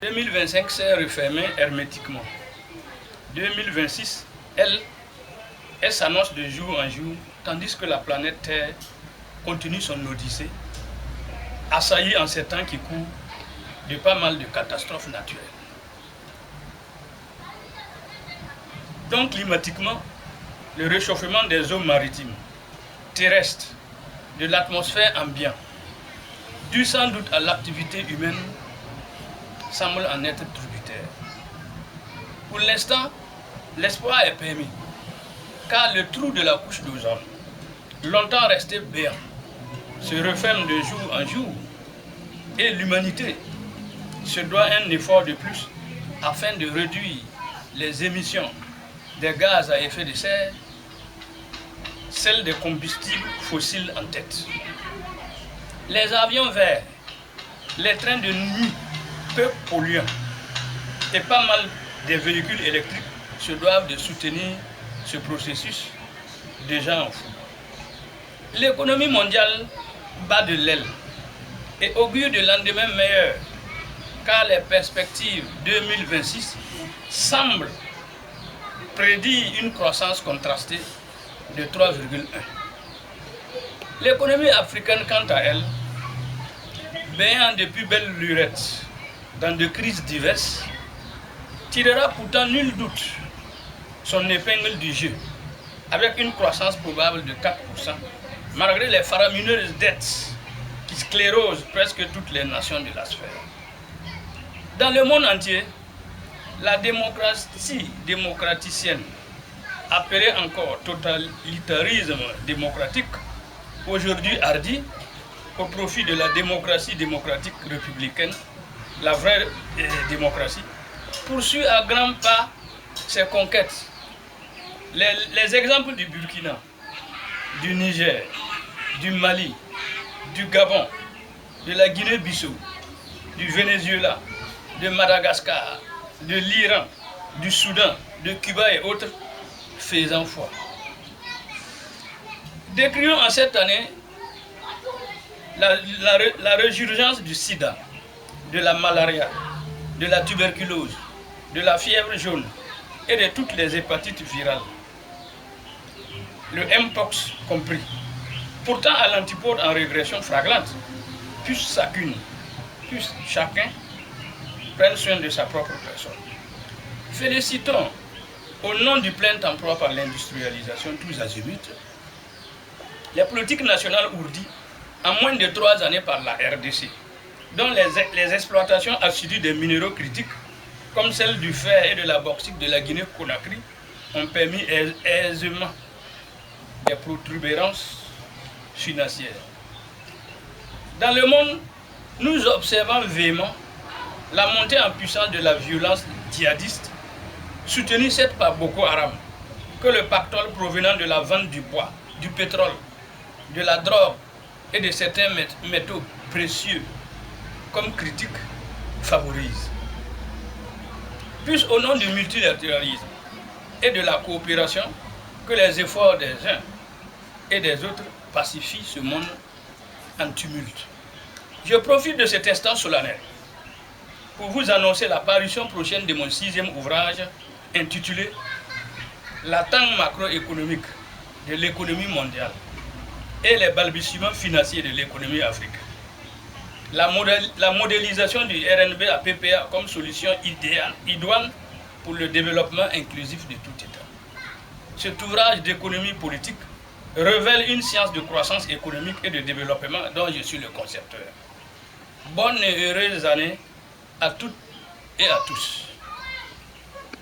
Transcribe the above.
2025 s'est refermée hermétiquement. 2026, elle s'annonce de jour en jour, tandis que la planète Terre continue son odyssée, assaillie en ces temps qui courent de pas mal de catastrophes naturelles. Donc climatiquement, le réchauffement des eaux maritimes, terrestres, de l'atmosphère ambiante, dû sans doute à l'activité humaine, semble en être tributaire. Pour l'instant, l'espoir est permis, car le trou de la couche d'ozone, longtemps resté béant, se referme de jour en jour, et l'humanité se doit un effort de plus afin de réduire les émissions des gaz à effet de serre, celles des combustibles fossiles en tête. Les avions verts, les trains de nuit peu polluants et pas mal des véhicules électriques se doivent de soutenir ce processus déjà en fou. L'économie mondiale bat de l'aile et augure de lendemain meilleur, car les perspectives 2026 semblent prédire une croissance contrastée de 3,1. L'économie africaine, quant à elle, baignant depuis belle lurette dans de crises diverses, tirera pourtant nul doute son épingle du jeu, avec une croissance probable de 4%, malgré les faramineuses dettes qui sclérosent presque toutes les nations de la sphère. Dans le monde entier, la démocratie démocraticienne, appelée encore totalitarisme démocratique, aujourd'hui hardi, au profit de la démocratie démocratique républicaine, la vraie démocratie, poursuit à grands pas ses conquêtes. Les exemples du Burkina, du Niger, du Mali, du Gabon, de la Guinée-Bissau, du Venezuela, de Madagascar, de l'Iran, du Soudan, de Cuba et autres, faisant foi. Décrions en cette année la résurgence du sida, de la malaria, de la tuberculose, de la fièvre jaune et de toutes les hépatites virales, le Mpox compris. Pourtant à l'antipode en régression flagrante, puisse chacun prenne soin de sa propre personne. Félicitons au nom du plein emploi par l'industrialisation tous azimuts, les politiques nationales ourdies en moins de 3 années par la RDC, dont les exploitations assidues des minéraux critiques, comme celle du fer et de la bauxite de la Guinée-Conakry, ont permis aisément des protubérances financières. Dans le monde, nous observons véhément la montée en puissance de la violence djihadiste, soutenue certes par Boko Haram, que le pactole provenant de la vente du bois, du pétrole, de la drogue et de certains métaux précieux comme critiques favorise. Puis au nom du multilatéralisme et de la coopération, que les efforts des uns et des autres pacifient ce monde en tumulte. Je profite de cet instant solennel pour vous annoncer la parution prochaine de mon 6e ouvrage intitulé « La tangue macroéconomique de l'économie mondiale et les balbutiements financiers de l'économie africaine. La modélisation du RNB à PPA comme solution idoine pour le développement inclusif de tout État. » Cet ouvrage d'économie politique révèle une science de croissance économique et de développement dont je suis le concepteur. Bonne et heureuse année à toutes et à tous.